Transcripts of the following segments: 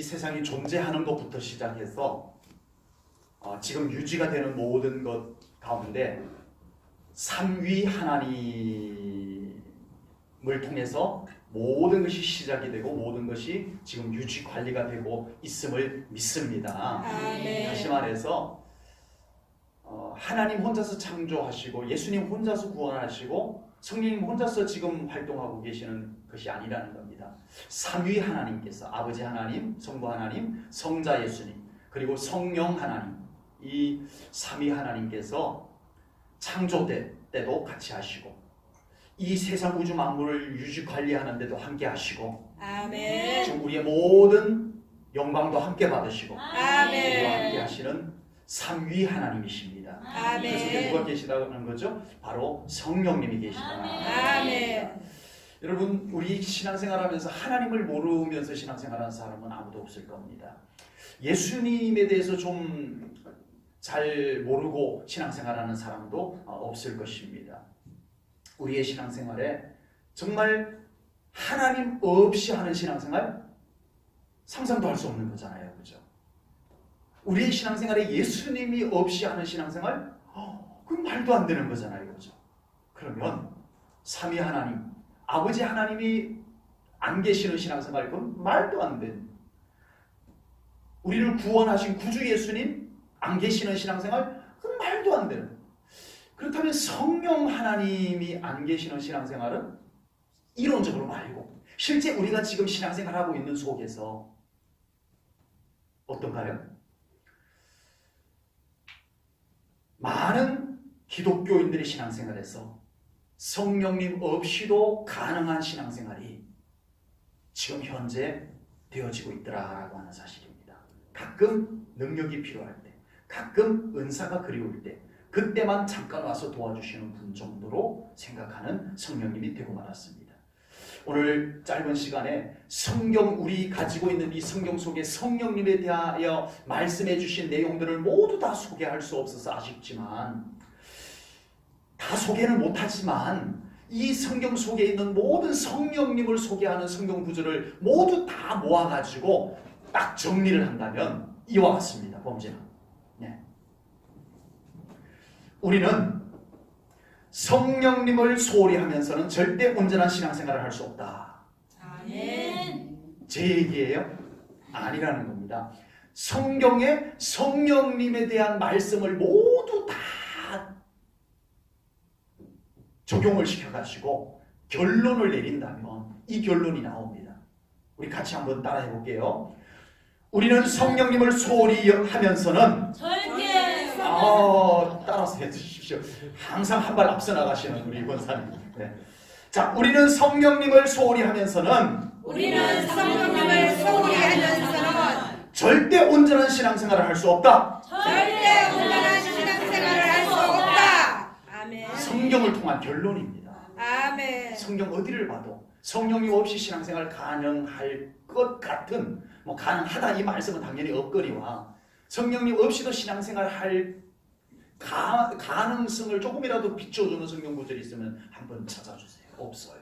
이 세상이 존재하는 것부터 시작해서 지금 유지가 되는 모든 것 가운데 삼위 하나님을 통해서 모든 것이 시작이 되고 모든 것이 지금 유지 관리가 되고 있음을 믿습니다. 아멘. 다시 말해서 하나님 혼자서 창조하시고 예수님 혼자서 구원하시고 성령님 혼자서 지금 활동하고 계시는 것이 아니라는 겁니다. 삼위 하나님께서 아버지 하나님, 성부 하나님, 성자 예수님 그리고 성령 하나님 이 삼위 하나님께서 창조 때도 같이 하시고 이 세상 우주 만물을 유지 관리하는 데도 함께 하시고 아멘. 지금 우리의 모든 영광도 함께 받으시고 우리와 함께 아멘. 하시는 삼위 하나님이십니다. 그 속에 아멘. 누가 계시다는 거죠? 바로 성령님이 계시다. 아멘. 여러분 우리 신앙생활하면서 하나님을 모르면서 신앙생활하는 사람은 아무도 없을 겁니다. 예수님에 대해서 좀 잘 모르고 신앙생활하는 사람도 없을 것입니다. 우리의 신앙생활에 정말 하나님 없이 하는 신앙생활 상상도 할 수 없는 거잖아요. 그죠? 우리의 신앙생활에 예수님이 없이 하는 신앙생활 그건 말도 안 되는 거잖아요. 그죠? 그러면 삼위 하나님 아버지 하나님이 안 계시는 신앙생활 그건 말도 안 되는 우리를 구원하신 구주 예수님 안 계시는 신앙생활 그건 말도 안 되는 그렇다면 성령 하나님이 안 계시는 신앙생활은 이론적으로 말고 실제 우리가 지금 신앙생활하고 있는 속에서 어떤가요? 많은 기독교인들의 신앙생활에서 성령님 없이도 가능한 신앙생활이 지금 현재 되어지고 있더라라고 하는 사실입니다. 가끔 능력이 필요할 때, 가끔 은사가 그리울 때, 그때만 잠깐 와서 도와주시는 분 정도로 생각하는 성령님이 되고 말았습니다. 오늘 짧은 시간에 성경 우리 가지고 있는 이 성경 속에 성령님에 대하여 말씀해 주신 내용들을 모두 다 소개할 수 없어서 아쉽지만 다 소개는 못하지만 이 성경 속에 있는 모든 성령님을 소개하는 성경 구절을 모두 다 모아가지고 딱 정리를 한다면 이와 같습니다. 범죄는 우리는 성령님을 소홀히 하면서는 절대 온전한 신앙생활을 할 수 없다. 아멘. 제 얘기예요? 아니라는 겁니다. 성경에 성령님에 대한 말씀을 모두 다 적용을 시켜가지고 결론을 내린다면 이 결론이 나옵니다. 우리 같이 한번 따라해 볼게요. 우리는 성령님을 소홀히 하면서는 절대 따라서 해주십시오. 항상 한 발 앞서 나가시는 우리 권사님. 네. 자, 우리는 성령님을 소홀히 하면서는 절대 온전한 신앙생활을 할 수 없다. 절대 온전한 신앙생활을 할 수 없다. 아멘. 성경을 통한 결론입니다. 아멘. 성경 어디를 봐도 성령님 없이 신앙생활 가능할 것 같은 가능하다 이 말씀은 당연히 없거니와 성령님 없이도 신앙생활 할 가능성을 조금이라도 비춰주는 성경 구절이 있으면 한번 찾아주세요. 없어요.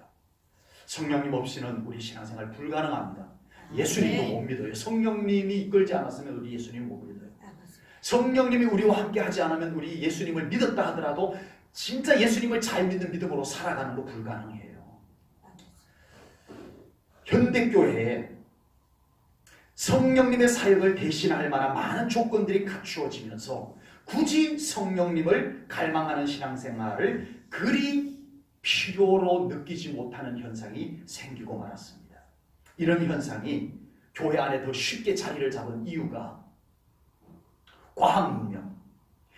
성령님 없이는 우리 신앙생활 불가능합니다. 예수님도 못 믿어요. 성령님이 이끌지 않았으면 우리 예수님 못 믿어요. 성령님이 우리와 함께 하지 않으면 우리 예수님을 믿었다 하더라도 진짜 예수님을 잘 믿는 믿음으로 살아가는 거 불가능해요. 현대교회에 성령님의 사역을 대신할 만한 많은 조건들이 갖추어지면서 굳이 성령님을 갈망하는 신앙생활을 그리 필요로 느끼지 못하는 현상이 생기고 말았습니다. 이런 현상이 교회 안에 더 쉽게 자리를 잡은 이유가 과학문명,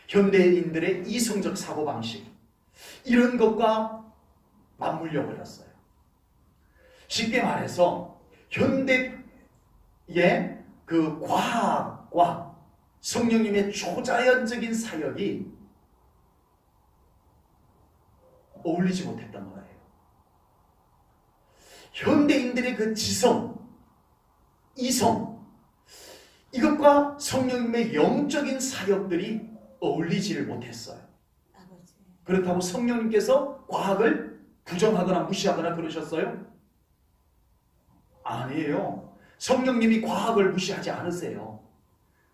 현대인들의 이성적 사고방식 이런 것과 맞물려 버렸어요. 쉽게 말해서 현대의 그 과학과 성령님의 초자연적인 사역이 어울리지 못했단 말이에요. 현대인들의 그 지성, 이성 이것과 성령님의 영적인 사역들이 어울리지를 못했어요. 그렇다고 성령님께서 과학을 부정하거나 무시하거나 그러셨어요? 아니에요. 성령님이 과학을 무시하지 않으세요.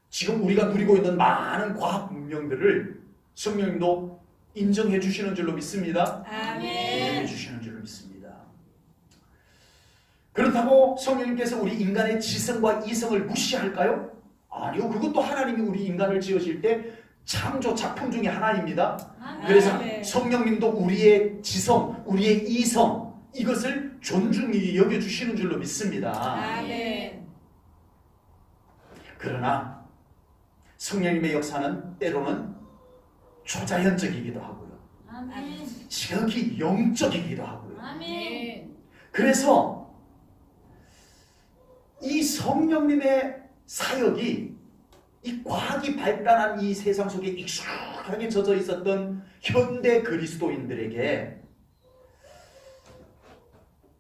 지금 우리가 누리고 있는 많은 과학 문명들을 성령님도 인정해 주시는 줄로 믿습니다. 인정해 주시는 줄로 믿습니다. 그렇다고 성령님께서 우리 인간의 지성과 이성을 무시할까요? 아니요. 그것도 하나님이 우리 인간을 지으실 때 창조 작품 중에 하나입니다. 그래서 성령님도 우리의 지성, 우리의 이성 이것을 존중히 여겨주시는 줄로 믿습니다. 그러나 성령님의 역사는 때로는 초자연적이기도 하고요. 지극히 영적이기도 하고요. 그래서 이 성령님의 사역이 이 과학이 발달한 이 세상 속에 익숙하게 젖어 있었던 현대 그리스도인들에게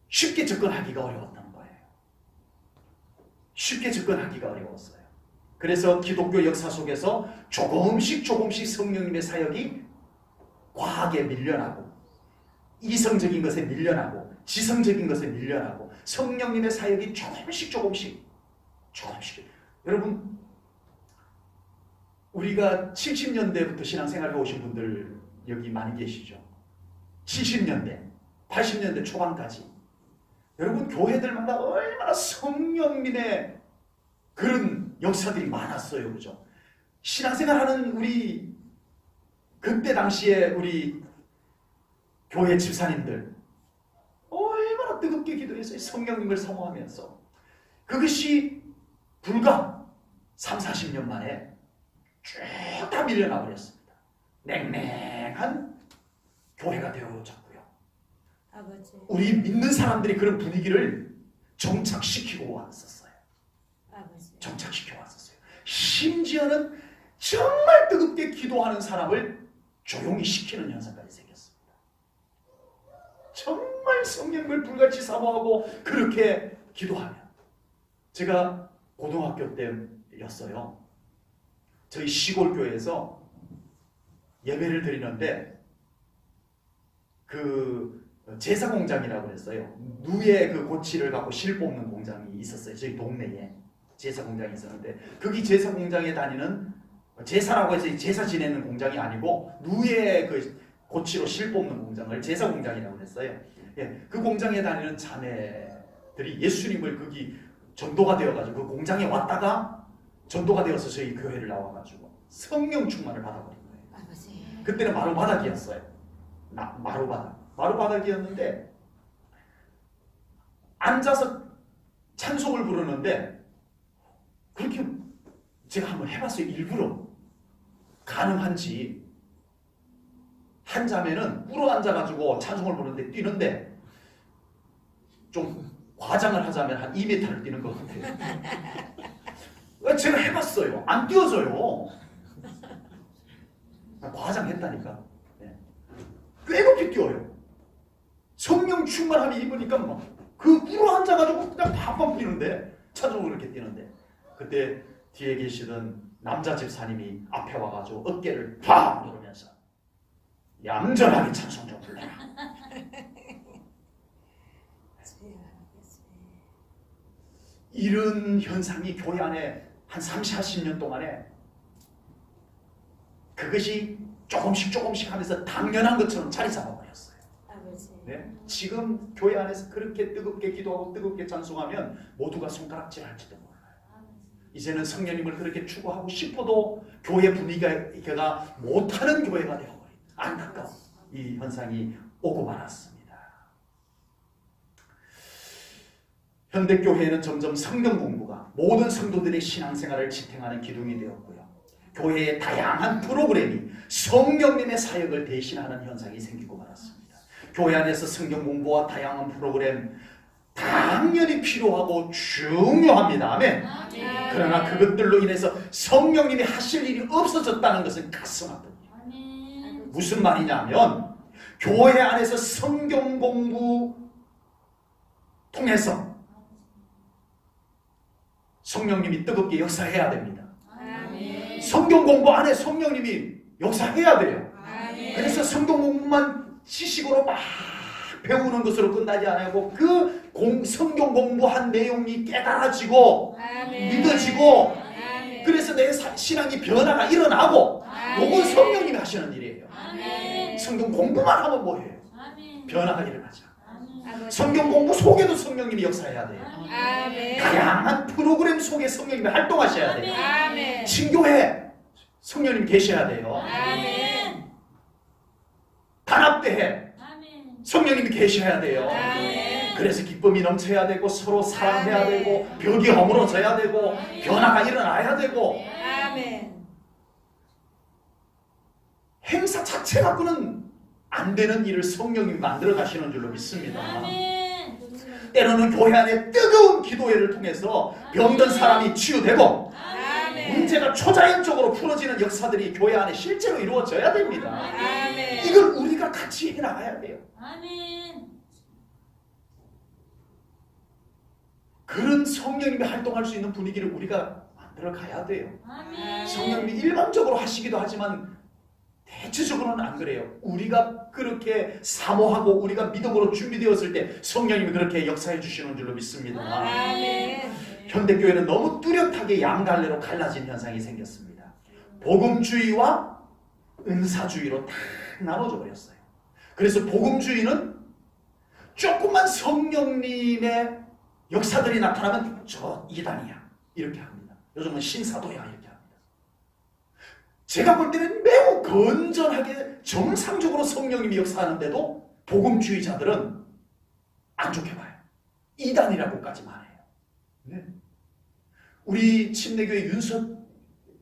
쉽게 접근하기가 어려웠던 거예요. 쉽게 접근하기가 어려웠어요. 그래서 기독교 역사 속에서 조금씩 성령님의 사역이 과학에 밀려나고 이성적인 것에 밀려나고 지성적인 것에 밀려나고 성령님의 사역이 조금씩 여러분 우리가 70년대부터 신앙생활을 해오신 분들 여기 많이 계시죠. 70년대 80년대 초반까지 여러분 교회들마다 얼마나 성령님의 그런 역사들이 많았어요. 그죠? 신앙생활하는 우리 그때 당시에 우리 교회 집사님들 얼마나 뜨겁게 기도했어요. 성령님을 사모하면서. 그것이 불과 3, 40년 만에 쭉 다 밀려나 버렸습니다. 냉랭한 교회가 되어졌고요. 우리 믿는 사람들이 그런 분위기를 정착시키고 왔었어요. 정착시켜 왔었어요. 심지어는 정말 뜨겁게 기도하는 사람을 조용히 시키는 현상까지 생겼습니다. 정말 성령을 불같이 사모하고 그렇게 기도하면 제가 고등학교 때였어요. 저희 시골 교회에서 예배를 드리는데 그 제사 공장이라고 했어요. 누에 그 고치를 갖고 실 뽑는 공장이 있었어요. 저희 동네에 제사 공장이 있었는데 거기 제사 공장에 다니는 제사라고 해서 제사 지내는 공장이 아니고 누에 그 고치로 실 뽑는 공장을 제사 공장이라고 했어요. 예, 그 공장에 다니는 자매들이 예수님을 거기 전도가 되어가지고 그 공장에 왔다가 전도가 되어서 저희 교회를 나와가지고 성령 충만을 받아버린 거예요. 그때는 마루바닥이었어요. 마루바닥이었는데 앉아서 찬송을 부르는데 그렇게 제가 한번 해봤어요. 일부러 가능한지. 한 자매는 꿇어 앉아가지고 찬송을 부르는데 뛰는데 좀 과장을 하자면 한 2m를 뛰는 것 같아요. 제가 해봤어요. 안 뛰어져요. 과장했다니까. 네. 꽤 높이 뛰어요. 성령 충만함이 입으니까 그 꿇어 앉아가지고 그냥 팍팍 뛰는데 찬송을 그렇게 뛰는데 그때 뒤에 계시던 남자 집사님이 앞에 와가지고 어깨를 팍 누르면서 얌전하게 찬송 좀 불러라. 이런 현상이 교회 안에 한 30, 40년 동안에 그것이 조금씩 하면서 당연한 것처럼 자리 잡아버렸어요. 네? 지금 교회 안에서 그렇게 뜨겁게 기도하고 뜨겁게 찬송하면 모두가 손가락질할지도 몰라요. 이제는 성령님을 그렇게 추구하고 싶어도 교회 분위기가 못하는 교회가 되어버린 안타까운 이 현상이 오고 말았습니다. 현대교회는 점점 성경 공부가 모든 성도들의 신앙생활을 지탱하는 기둥이 되었고요. 교회의 다양한 프로그램이 성령님의 사역을 대신하는 현상이 생기고 말았습니다. 교회 안에서 성경 공부와 다양한 프로그램 당연히 필요하고 중요합니다. 아멘. 그러나 그것들로 인해서 성령님이 하실 일이 없어졌다는 것은 가슴 아픕니다. 무슨 말이냐면 교회 안에서 성경 공부 통해서 성령님이 뜨겁게 역사해야 됩니다. 성경 공부 안에 성령님이 역사해야 돼요. 그래서 성경 공부만 지식으로 막 배우는 것으로 끝나지 않고 그 성경 공부한 내용이 깨달아지고 아멘. 믿어지고 아멘. 그래서 내 신앙이 변화가 일어나고 이건 성령님이 하시는 일이에요. 아멘. 성경 공부만 하면 뭐예요? 아멘. 변화가 일어나죠. 아멘. 성경 공부 속에도 성령님이 역사해야 돼요. 아멘. 다양한 프로그램 속에 성령님이 활동하셔야 돼요. 아멘. 신교회 성령님 계셔야 돼요. 아멘. 단합대회 아멘. 성령님이 계셔야 돼요. 아멘. 그래서 기쁨이 넘쳐야 되고 서로 사랑해야 아멘. 되고 벽이 허물어져야 되고 변화가 일어나야 되고 아멘. 행사 자체 갖고는 안 되는 일을 성령님이 만들어 가시는 줄로 믿습니다. 아멘. 때로는 교회 안에 뜨거운 기도회를 통해서 병든 사람이 치유되고 아멘. 문제가 초자연적으로 풀어지는 역사들이 교회 안에 실제로 이루어져야 됩니다. 아멘. 이걸 우리가 같이 해나가야 돼요. 아멘. 그런 성령님이 활동할 수 있는 분위기를 우리가 만들어 가야 돼요. 아멘. 성령님이 일반적으로 하시기도 하지만 대체적으로는 안 그래요. 우리가 그렇게 사모하고 우리가 믿음으로 준비되었을 때 성령님이 그렇게 역사해 주시는 줄로 믿습니다. 아멘. 현대교회는 너무 뚜렷하게 양갈래로 갈라진 현상이 생겼습니다. 복음주의와 은사주의로 다 나눠져 버렸어요. 그래서 복음주의는 조금만 성령님의 역사들이 나타나면 저 이단이야 이렇게 합니다. 요즘은 신사도야 이렇게 합니다. 제가 볼 때는 매우 건전하게 정상적으로 성령님이 역사하는데도 복음주의자들은 안 좋게 봐요. 이단이라고까지만 해요. 네. 우리 침례교회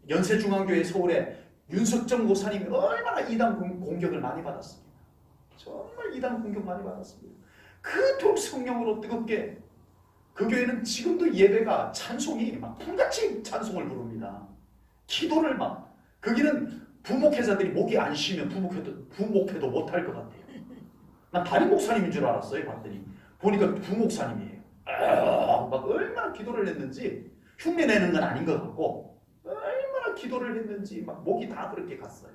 연세중앙교회 서울에 윤석정 목사님이 얼마나 이단 공격을 많이 받았습니다. 정말 이단 공격 많이 받았습니다. 그토록 성령으로 뜨겁게 그 교회는 지금도 예배가 찬송이 막 불같이 찬송을 부릅니다. 기도를 막 거기는 부목회자들이 목이 안 쉬면 부목회도 못할 것 같아요. 난 담임 목사님인 줄 알았어요. 봤더니 보니까 부목사님이에요. 막 얼마나 기도를 했는지 흉내 내는 건 아닌 것 같고 얼마나 기도를 했는지 막 목이 다 그렇게 갔어요.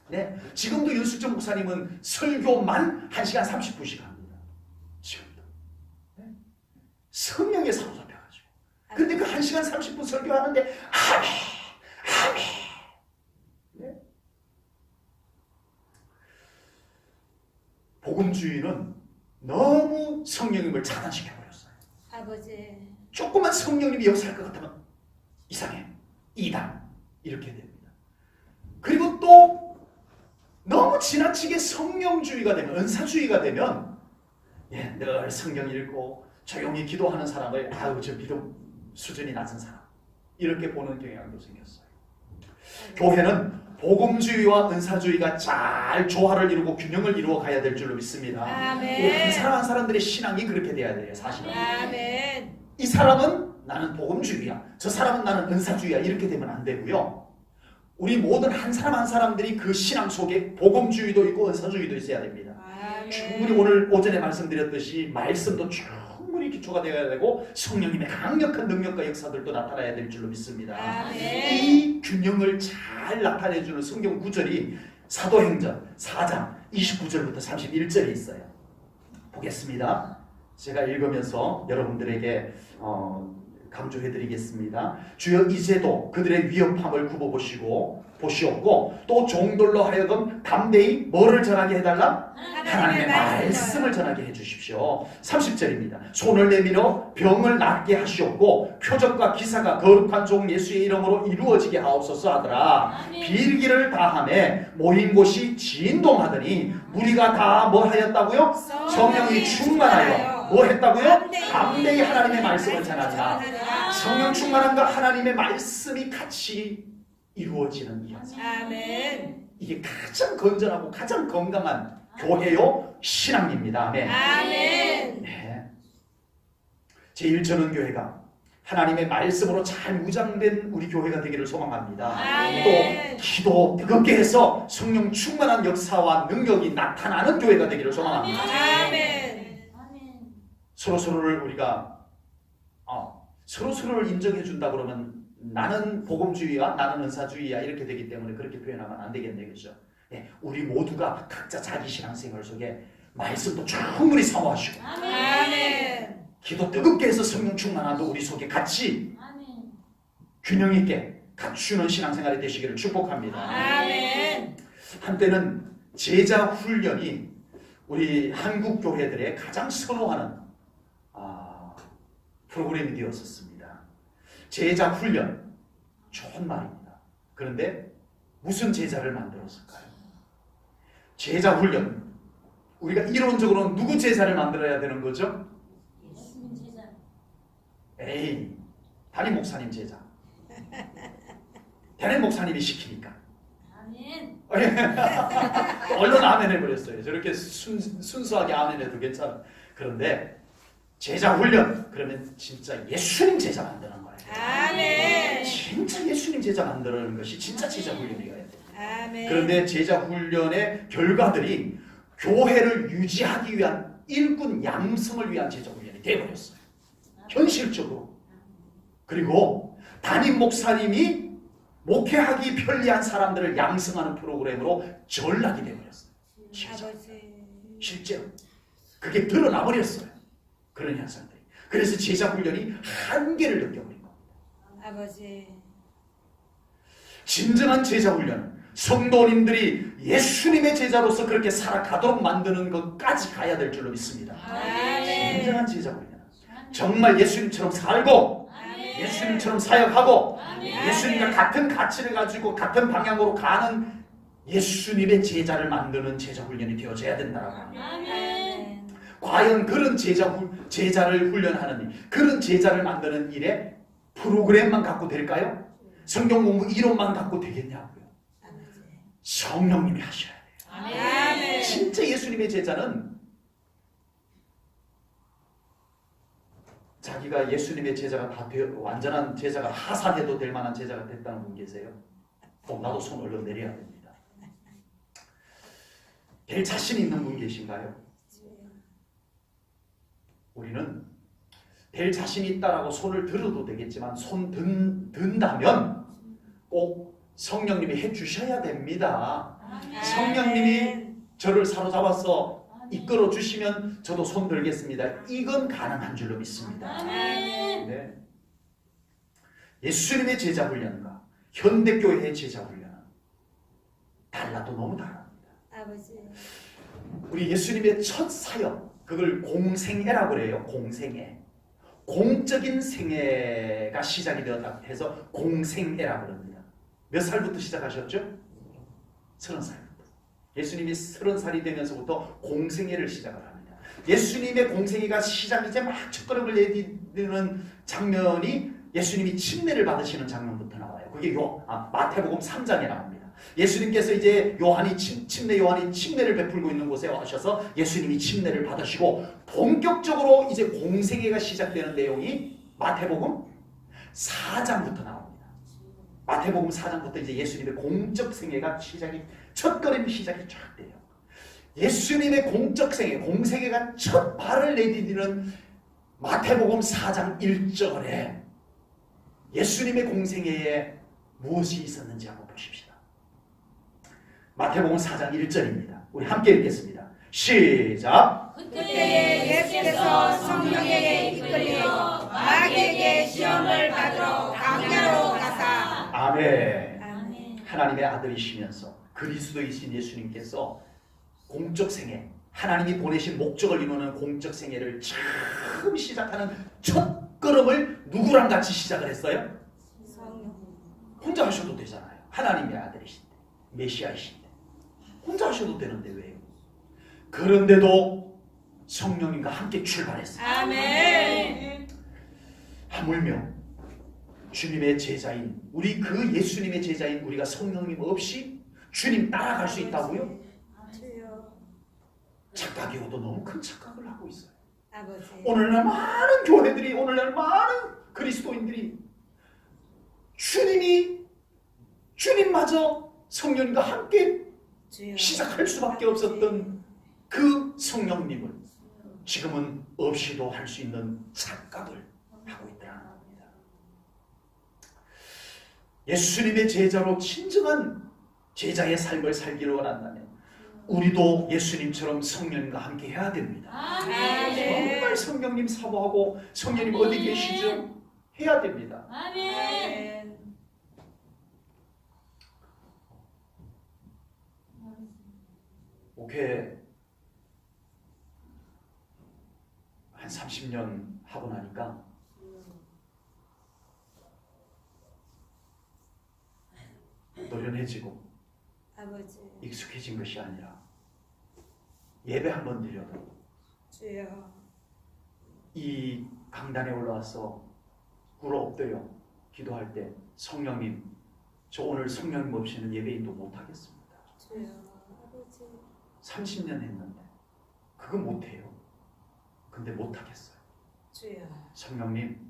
네, 지금도 윤수정 목사님은 설교만 1시간 30분씩 합니다. 지금도. 네? 성령에 사로잡혀가지고. 근데 그 1시간 30분 설교하는데 아멘, 아멘. 네? 복음주의는 너무 성령님을 차단시켜버렸어요. 아버지. 조금만 성령님이 역사할 것 같으면 이상해. 이단. 이렇게 됩니다. 그리고 또 너무 지나치게 성령주의가 되면 은사주의가 되면 늘 성경 읽고 조용히 기도하는 사람을 아유 저 믿음 수준이 낮은 사람 이렇게 보는 경향도 생겼어요. 교회는 복음주의와 은사주의가 잘 조화를 이루고 균형을 이루어 가야 될 줄로 믿습니다. 아멘. 한 사람 한 사람들의 신앙이 그렇게 돼야 돼요. 사실은. 아멘. 이 사람은 나는 복음주의야. 저 사람은 나는 은사주의야. 이렇게 되면 안 되고요. 우리 모든 한 사람 한 사람들이 그 신앙 속에 복음주의도 있고 은사주의도 있어야 됩니다. 아멘. 충분히 오늘 오전에 말씀드렸듯이 말씀도 충분히 기초가 되어야 되고 성령님의 강력한 능력과 역사들도 나타나야 될 줄로 믿습니다. 아멘. 이 균형을 잘 나타내주는 성경 구절이 사도행전 4장 29절부터 31절에 있어요. 보겠습니다. 제가 읽으면서 여러분들에게 강조해드리겠습니다. 주여 이제도 그들의 위협함을 굽어보시옵고 또 종들로 하여금 담대히 뭐를 전하게 해달라? 하나님의 말씀을 전하게 해주십시오. 30절입니다. 손을 내밀어 병을 낫게 하시옵고 표적과 기사가 거룩한 종 예수의 이름으로 이루어지게 하옵소서 하더라. 빌기를 다하매 모인 곳이 진동하더니 무리가 다 뭐 하였다고요? 성령이 충만하여 뭐 했다고요? 담대히 하나님의 말씀을 전하자. 성령 충만함과 하나님의 말씀이 같이 이루어지는 현상. 아멘. 이게 가장 건전하고 가장 건강한 교회요 신앙입니다. 아멘. 아멘. 네. 제1전원교회가 하나님의 말씀으로 잘 무장된 우리 교회가 되기를 소망합니다. 아멘. 또 기도 뜨겁게 해서 성령 충만한 역사와 능력이 나타나는 교회가 되기를 소망합니다. 아멘. 아멘. 서로서로를 우리가 서로서로를 인정해 준다 그러면 나는 복음주의야 나는 은사주의야 이렇게 되기 때문에 그렇게 표현하면 안 되겠네, 그렇죠? 네, 우리 모두가 각자 자기 신앙생활 속에 말씀도 충분히 사모하시고 아멘. 기도 뜨겁게 해서 성령 충만함도 우리 속에 같이 아멘. 균형 있게 갖추는 신앙생활이 되시기를 축복합니다. 아멘. 한때는 제자 훈련이 우리 한국 교회들의 가장 선호하는 프로그램이 되었었습니다. 제자 훈련, 좋은 말입니다. 그런데 무슨 제자를 만들었을까요? 제자 훈련, 우리가 이론적으로는 누구 제자를 만들어야 되는 거죠? 예수님 제자. 에이, 담임 목사님 제자. 담임 목사님이 시키니까. 아멘. 얼른 아멘 해버렸어요. 저렇게 순수하게 아멘 해도 괜찮아. 그런데 제자 훈련, 그러면 진짜 예수님 제자 만드는 거예요. 아멘. 진짜 예수님 제자 만드는 것이 진짜 제자 훈련이어야 돼요. 아멘. 그런데 제자 훈련의 결과들이 교회를 유지하기 위한 일꾼 양성을 위한 제자 훈련이 되어버렸어요. 현실적으로. 그리고 담임 목사님이 목회하기 편리한 사람들을 양성하는 프로그램으로 전락이 되어버렸어요. 실제로 그게 드러나 버렸어요. 그런 현상들이. 그래서 제자 훈련이 한계를 느껴버린 겁니다. 아버지. 진정한 제자 훈련은 성도님들이 예수님의 제자로서 그렇게 살아가도록 만드는 것까지 가야 될 줄로 믿습니다. 아멘. 진정한 제자 훈련은 정말 예수님처럼 살고 아멘. 예수님처럼 사역하고 아멘. 예수님과 같은 가치를 가지고 같은 방향으로 가는 예수님의 제자를 만드는 제자 훈련이 되어져야 된다고 합니다. 아멘. 과연 그런 제자를 훈련하는 일, 그런 제자를 만드는 일에 프로그램만 갖고 될까요? 성경 공부 이론만 갖고 되겠냐고요. 성령님이 하셔야 돼요. 아멘. 진짜 예수님의 제자는 자기가 예수님의 제자가 다 되어 완전한 제자가 하산해도 될 만한 제자가 됐다는 분 계세요? 나도 손 얼른 내려야 됩니다. 될 자신 있는 분 계신가요? 우리는 될 자신이 있다라고 손을 들어도 되겠지만 손 든다면 꼭 성령님이 해주셔야 됩니다. 아멘. 성령님이 저를 사로잡아서 이끌어 주시면 저도 손 들겠습니다. 이건 가능한 줄로 믿습니다. 아멘. 네. 예수님의 제자 훈련과 현대교회의 제자 훈련은 달라도 너무 다릅니다. 아버지. 우리 예수님의 첫 사역, 그걸 공생애라고 그래요. 공생애. 공적인 생애가 시작이 되었다 해서 공생애라고 합니다. 몇 살부터 시작하셨죠? 30살부터. 예수님이 30살이 되면서부터 공생애를 시작을 합니다. 예수님의 공생애가 시작, 이제 막 첫걸음을 내딛는 장면이 예수님이 침례를 받으시는 장면부터 나와요. 그게 마태복음 3장에 나옵니다. 예수님께서 이제 침례 요한이 침례를 베풀고 있는 곳에 오셔서 예수님이 침례를 받으시고 본격적으로 이제 공생애가 시작되는 내용이 마태복음 4장부터 나옵니다. 마태복음 4장부터 이제 예수님의 공적 생애가 첫걸음 시작이 쫙 돼요. 예수님의 공적 생애, 공생애가 첫 발을 내디디는 마태복음 4장 1절에 예수님의 공생애에 무엇이 있었는지 한번 보십시다. 마태복음 4장 1절입니다. 우리 함께 읽겠습니다. 시작. 그때 예수께서 성령에게 이끌려 마귀에게 시험을 받으러 광야로 가사. 아멘. 아멘. 하나님의 아들이시면서 그리스도이신 예수님께서 공적 생애, 하나님이 보내신 목적을 이루는 공적 생애를 처음 시작하는 첫 걸음을 누구랑 같이 시작을 했어요? 성령. 혼자 하셔도 되잖아요. 하나님의 아들이신데, 메시아이신데 혼자 하셔도 되는데 왜요? 그런데도 성령님과 함께 출발했어요. 아멘. 하물며 주님의 제자인 우리 그 예수님의 제자인 우리가 성령님 없이 주님 따라갈 수 있다고요? 주여. 착각이어도 너무 큰 착각을 하고 있어요. 아버지. 오늘날 많은 교회들이, 오늘날 많은 그리스도인들이 주님마저 성령님과 함께 주여. 시작할 수밖에 없었던 그 성령님을 지금은 없이도 할 수 있는 착각을 하고 있다는 겁니다. 예수님의 제자로 진정한 제자의 삶을 살기를 원한다면 우리도 예수님처럼 성령님과 함께 해야 됩니다. 아멘. 정말 성령님 사모하고 성령님 어디 계시죠? 해야 됩니다. 아멘. 목회 한 30년 하고 나니까 노련해지고 아버지 익숙해진 것이 아니라 예배 한 번 드려도 주여 이 강단에 올라와서 꿇어 엎드려 기도할 때 성령님, 저 오늘 성령님 없이는 예배인도 못하겠습니다. 주여 아버지 30년 했는데 그거 못해요. 근데 못하겠어요. 주여 성령님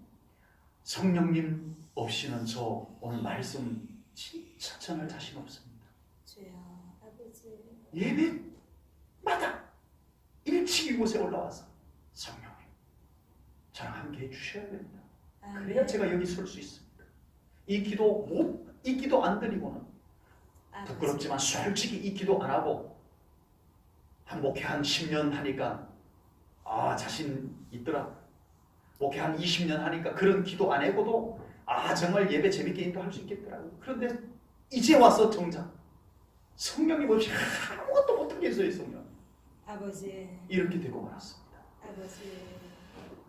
없이는 저 오늘 말씀 진짜 전할 자신 없습니다. 주여 아버지 예배마다 일찍 이곳에 올라와서 성령님 저랑 함께 해주셔야 됩니다. 그래야 제가 여기 설 수 있습니다. 이 기도 안 드리고는 부끄럽지만 솔직히 이 기도 안 하고 한 목회 한 10년 하니까 자신 있더라. 목회 한 20년 하니까 그런 기도 안 해고도 정말 예배 재밌게 인도할 수 있겠더라고. 그런데 이제 와서 정작 성령님 없이 아무것도 못하겠어요. 성령 아버지 이렇게 되고 말았습니다. 아버지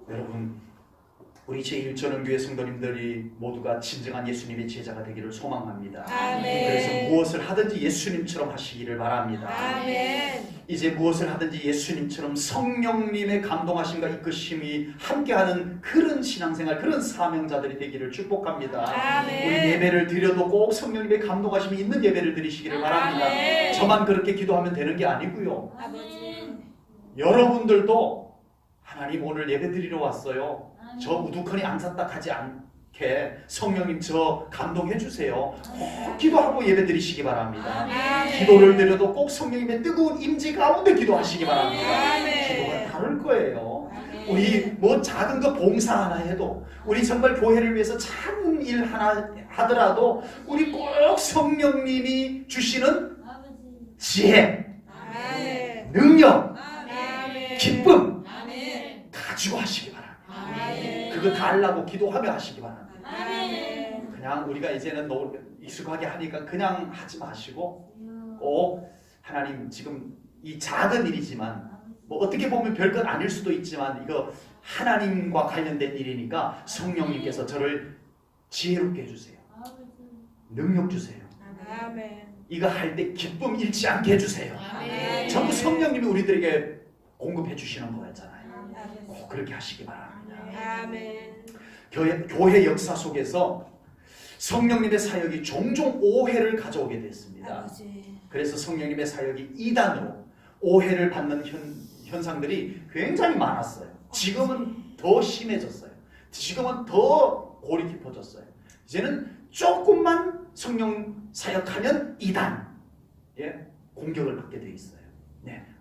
여러분 우리 제1전원교회 성도님들이 모두가 진정한 예수님의 제자가 되기를 소망합니다. 아멘. 그래서 무엇을 하든지 예수님처럼 하시기를 바랍니다. 아멘. 이제 무엇을 하든지 예수님처럼 성령님의 감동하심과 이끄심이 함께하는 그런 신앙생활, 그런 사명자들이 되기를 축복합니다. 아멘. 우리 예배를 드려도 꼭 성령님의 감동하심이 있는 예배를 드리시기를 바랍니다. 아멘. 저만 그렇게 기도하면 되는 게 아니고요. 아버지 여러분들도 하나님 오늘 예배 드리러 왔어요. 아멘. 저 우두커니 앉았다 가지 않게 성령님 저 감동해 주세요. 꼭 기도하고 예배 드리시기 바랍니다. 아멘. 기도를 드려도 꼭 성령님의 뜨거운 임재 가운데 기도하시기 바랍니다. 아멘. 기도가 다를 거예요. 아멘. 우리 뭐 작은 거 봉사 하나 해도 우리 정말 교회를 위해서 작은 일 하나 하더라도 우리 꼭 성령님이 주시는 아버지. 지혜, 아멘. 능력, 아멘. 기쁨 아멘. 가지고 하시기 바랍니다. 아멘. 그거 달라고 기도하며 하시기 바랍니다. 아멘. 그냥 우리가 이제는 너무 익숙하게 하니까 그냥 하지 마시고 꼭 하나님 지금 이 작은 일이지만 뭐 어떻게 보면 별것 아닐 수도 있지만 이거 하나님과 관련된 일이니까 성령님께서 저를 지혜롭게 해주세요. 능력 주세요. 아멘. 이거 할 때 기쁨 잃지 않게 해주세요. 아멘. 전부 성령님이 우리들에게 공급해 주시는 거였잖아요. 아버지. 꼭 그렇게 하시기 바랍니다. 아멘. 교회 역사 속에서 성령님의 사역이 종종 오해를 가져오게 됐습니다. 아버지. 그래서 성령님의 사역이 이단으로 오해를 받는 현상들이 굉장히 많았어요. 지금은 더 심해졌어요. 지금은 더 골이 깊어졌어요. 이제는 조금만 성령 사역하면 이단 공격을 받게 돼 있어요.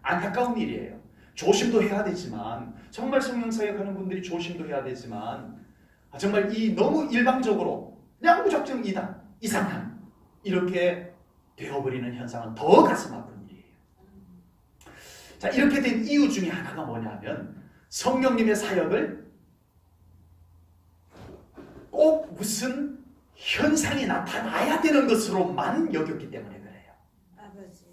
안타까운 일이에요. 조심도 해야 되지만 정말 성령 사역하는 분들이 조심도 해야 되지만 정말 이 너무 일방적으로 그냥 무작정 이단, 이상한 이렇게 되어버리는 현상은 더 가슴 아픈 일이에요. 자, 이렇게 된 이유 중에 하나가 뭐냐면 성령님의 사역을 꼭 무슨 현상이 나타나야 되는 것으로만 여겼기 때문에 그래요. 아버지.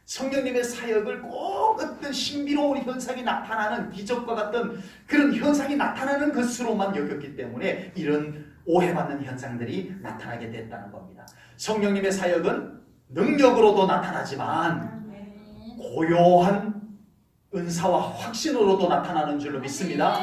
성령님의 사역을 꼭 어떤 신비로운 현상이 나타나는 기적과 같은 그런 현상이 나타나는 것으로만 여겼기 때문에 이런 오해받는 현상들이 나타나게 됐다는 겁니다. 성령님의 사역은 능력으로도 나타나지만 고요한 은사와 확신으로도 나타나는 줄로 믿습니다.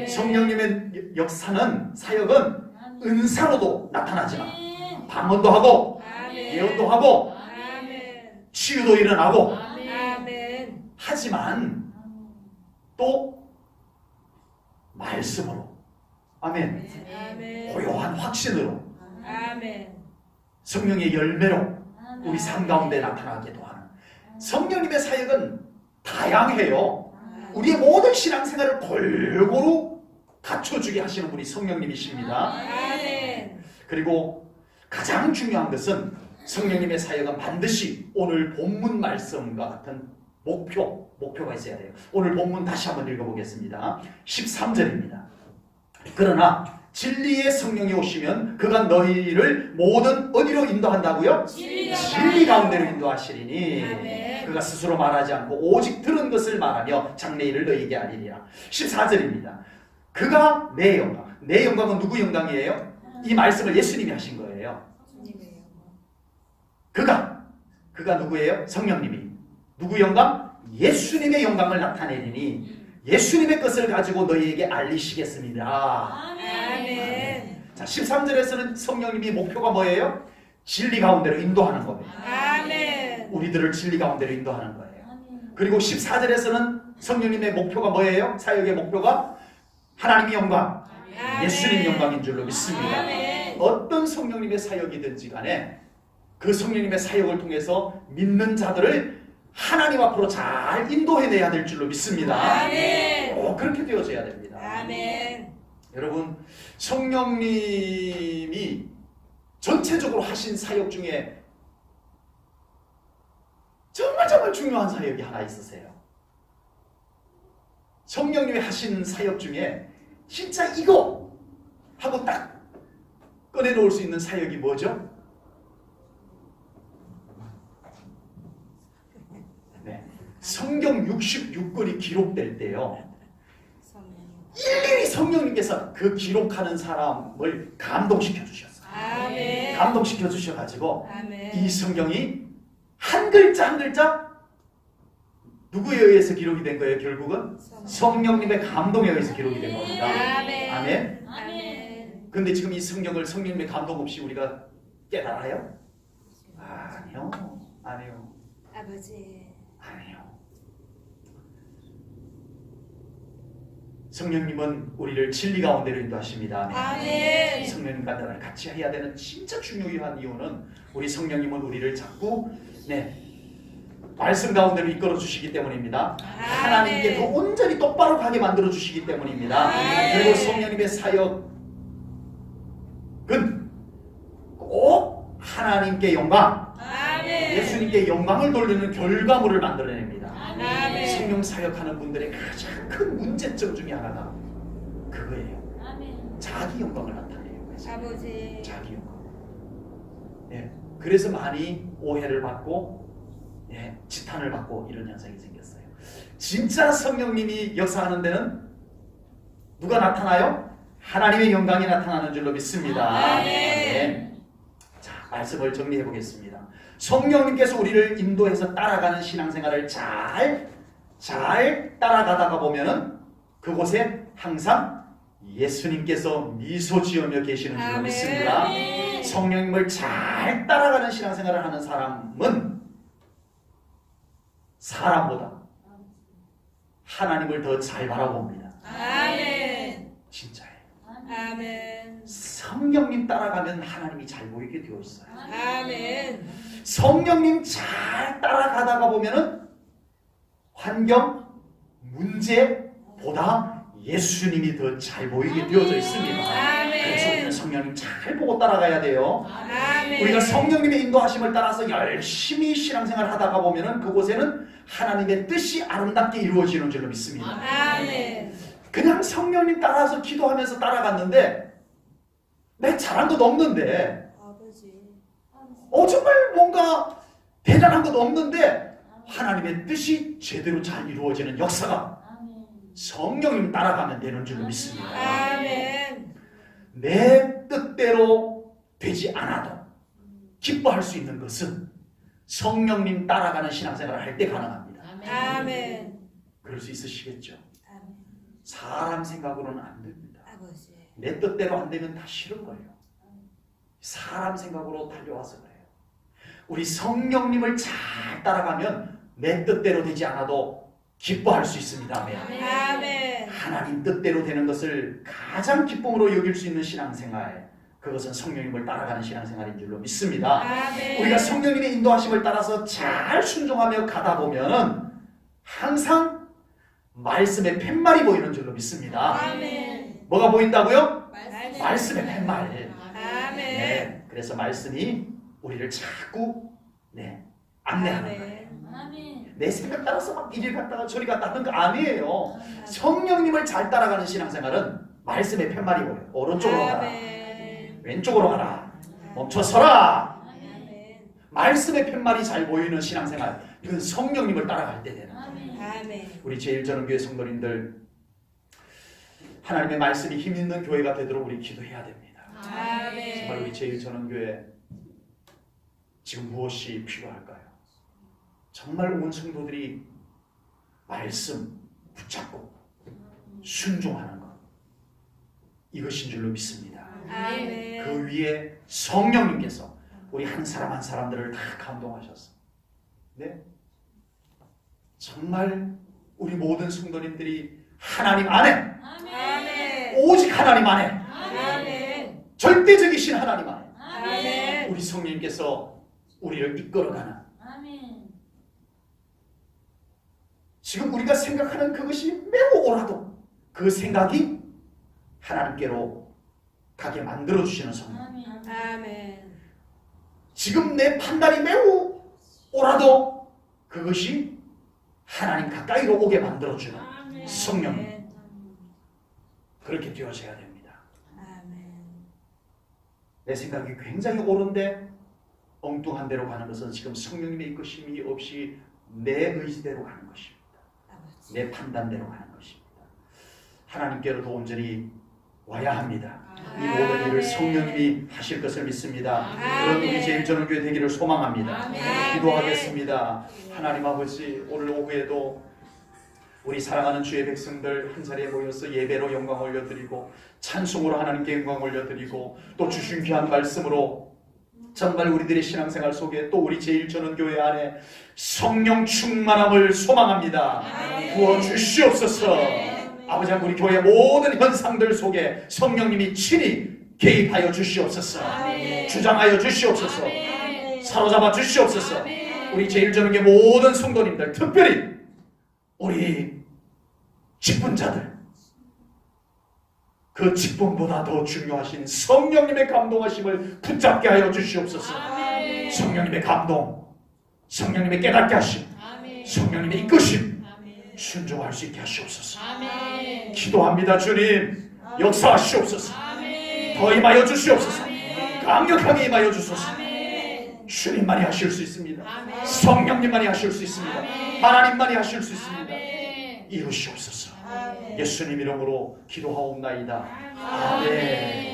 성령님의 역사는 사역은 은사로도 나타나지만 방언도 하고 예언도 하고 아멘. 치유도 일어나고 아멘. 하지만 또 말씀으로 아멘 아멘. 고요한 확신으로 아멘. 성령의 열매로 우리 삶 가운데 나타나기도 하는 성령님의 사역은 다양해요. 우리의 모든 신앙생활을 골고루 갖춰주게 하시는 분이 성령님이십니다. 아멘. 그리고 가장 중요한 것은 성령님의 사역은 반드시 오늘 본문 말씀과 같은 목표가 있어야 돼요. 오늘 본문 다시 한번 읽어보겠습니다. 13절입니다. 그러나 진리의 성령이 오시면 그가 너희를 모든 어디로 인도한다고요? 진리 가운데로 인도하시리니 아멘. 그가 스스로 말하지 않고 오직 들은 것을 말하며 장래일을 너희에게 알리리라. 14절입니다. 그가 내 영광. 내 영광은 누구 영광이에요? 이 말씀을 예수님이 하신 거예요. 그가 누구예요? 성령님이. 누구 영광? 예수님의 영광을 나타내리니 예수님의 것을 가지고 너희에게 알리시겠습니다. 아멘. 자, 13절에서는 성령님이 목표가 뭐예요? 진리 가운데로 인도하는 거예요. 아멘. 우리들을 진리 가운데로 인도하는 거예요. 그리고 14절에서는 성령님의 목표가 뭐예요? 사역의 목표가 하나님의 영광, 아멘. 예수님 영광인 줄로 믿습니다. 아멘. 어떤 성령님의 사역이든지 간에 그 성령님의 사역을 통해서 믿는 자들을 하나님 앞으로 잘 인도해내야 될 줄로 믿습니다. 아멘. 그렇게 되어져야 됩니다. 아멘. 여러분, 성령님이 전체적으로 하신 사역 중에 정말 중요한 사역이 하나 있으세요. 성령님이 하신 사역 중에 진짜 이거 하고 딱 꺼내놓을 수 있는 사역이 뭐죠? 네, 성경 66권이 기록될 때요, 일일이 성령님께서 그 기록하는 사람을 감동시켜 주셨어요. 아멘. 감동시켜 주셔가지고 아멘. 이 성경이 한 글자 한 글자 누구에 의해서 기록이 된 거예요? 결국은 성령님의 감동에 의해서 기록이 된 겁니다. 아멘. 아멘. 아멘. 근데 지금 이 성경을 성령님의 감동 없이 우리가 깨달아요? 아니요. 아니요. 아버지. 아니요. 성령님은 우리를 진리 가운데로 인도하십니다. 아멘. 성령님과 나를 같이 해야 되는 진짜 중요한 이유는 우리 성령님은 우리를 자꾸 말씀 가운데로 이끌어 주시기 때문입니다. 하나님께 더 온전히 똑바로 가게 만들어 주시기 때문입니다. 아멘. 그리고 성령님의 사역은 꼭 하나님께 영광, 아멘. 예수님께 영광을 돌리는 결과물을 만들어냅니다. 아멘. 성령 사역하는 분들의 가장 큰 문제점 중에 하나가 그거예요. 자기 영광을 나타내요. 아버지. 자기 영광. 예, 그래서 많이 오해를 받고, 지탄을 받고 이런 현상이 생겼어요. 진짜 성령님이 역사하는 데는 누가 나타나요? 하나님의 영광이 나타나는 줄로 믿습니다. 아멘. 자, 말씀을 정리해 보겠습니다. 성령님께서 우리를 인도해서 따라가는 신앙생활을 잘 따라가다가 보면은 그곳에 항상 예수님께서 미소 지으며 계시는 줄로 아멘. 믿습니다. 성령님을 잘 따라가는 신앙생활을 하는 사람은 사람보다 하나님을 더 잘 바라봅니다. 아멘. 진짜예요. 아멘. 성령님 따라가면 하나님이 잘 보이게 되어 있어요. 아멘. 성령님 잘 따라가다가 보면은 환경, 문제보다 예수님이 더 잘 보이게 되어져 있습니다. 그래서 우리는 성령님 잘 보고 따라가야 돼요. 아멘. 우리가 성령님의 인도하심을 따라서 열심히 신앙생활 하다가 보면은 그곳에는 하나님의 뜻이 아름답게 이루어지는 줄로 믿습니다. 아멘. 그냥 성령님 따라서 기도하면서 따라갔는데 내 잘한 것 없는데 아버지. 정말 뭔가 대단한 것 없는데 하나님의 뜻이 제대로 잘 이루어지는 역사가 성령님 따라가면 되는 줄로 믿습니다. 아멘. 내 뜻대로 되지 않아도 기뻐할 수 있는 것은 성령님 따라가는 신앙생활을 할 때 가능합니다. 아멘. 그럴 수 있으시겠죠? 아멘. 사람 생각으로는 안 됩니다. 아버지. 내 뜻대로 안 되면 다 싫은 거예요. 사람 생각으로 달려와서 그래요. 우리 성령님을 잘 따라가면 내 뜻대로 되지 않아도 기뻐할 수 있습니다. 아멘. 아멘. 하나님 뜻대로 되는 것을 가장 기쁨으로 여길 수 있는 신앙생활, 그것은 성령님을 따라가는 신앙생활인 줄로 믿습니다. 아멘. 우리가 성령님의 인도하심을 따라서 잘 순종하며 가다 보면은 항상 말씀의 팻말이 보이는 줄로 믿습니다. 아멘. 뭐가 보인다고요? 말씀. 말씀의 팻말. 아멘. 네, 그래서 말씀이 우리를 자꾸 안내하는 거예요. 내 생각 따라서 막 이리 갔다가 저리 갔다 하는 거 아니에요. 성령님을 잘 따라가는 신앙생활은 말씀의 팻말이고요. 오른쪽으로 가라, 왼쪽으로 가라, 멈춰서라. 말씀의 팻말이 잘 보이는 신앙생활, 그 성령님을 따라갈 때 되는 거예요. 우리 제1전원교회 성도님들, 하나님의 말씀이 힘 있는 교회가 되도록 우리 기도해야 됩니다. 정말 우리 제1전원교회 지금 무엇이 필요할까요? 정말 온 성도들이 말씀 붙잡고 순종하는 것, 이것인 줄로 믿습니다. 그 위에 성령님께서 우리 한 사람 한 사람들을 다 감동하셨어. 정말 우리 모든 성도님들이 하나님 안에, 오직 하나님 안에, 절대적이신 하나님 안에 우리 성령님께서 우리를 이끌어가는, 지금 우리가 생각하는 그것이 매우 옳아도 그 생각이 하나님께로 가게 만들어주시는 성령, 지금 내 판단이 매우 옳아도 그것이 하나님 가까이로 오게 만들어주는 성령, 그렇게 되어져야 됩니다. 내 생각이 굉장히 옳은데 엉뚱한 대로 가는 것은 지금 성령님의 이끄심이 없이 내 의지대로 가는 것입니다. 내 판단대로 가는 것입니다. 하나님께로 더 온전히 와야 합니다. 이 모든 일을 성령님이 하실 것을 믿습니다. 그런 우리 제1전원교회 되기를 소망합니다. 기도하겠습니다. 하나님 아버지, 오늘 오후에도 우리 사랑하는 주의 백성들 한 자리에 모여서 예배로 영광 올려드리고 찬송으로 하나님께 영광 올려드리고 또 주신 귀한 말씀으로 정말 우리들의 신앙생활 속에 또 우리 제1전원교회 안에 성령 충만함을 소망합니다. 부어주시옵소서. 아버지, 우리 교회 모든 현상들 속에 성령님이 친히 개입하여 주시옵소서. 주장하여 주시옵소서. 사로잡아 주시옵소서. 우리 제1전원교회 모든 성도님들, 특별히 우리 직분자들, 그 직분보다 더 중요하신 성령님의 감동하심을 붙잡게 하여 주시옵소서. 성령님의 감동, 성령님의 깨닫게 하심, 성령님의 이끄심, 순종할 수 있게 하시옵소서. 기도합니다. 주님, 역사하시옵소서. 더 임하여 주시옵소서. 강력하게 임하여 주소서. 주님만이 하실 수 있습니다. 성령님만이 하실 수 있습니다. 하나님만이 하실 수 있습니다. 이루시옵소서. 예수님 이름으로 기도하옵나이다. 아멘.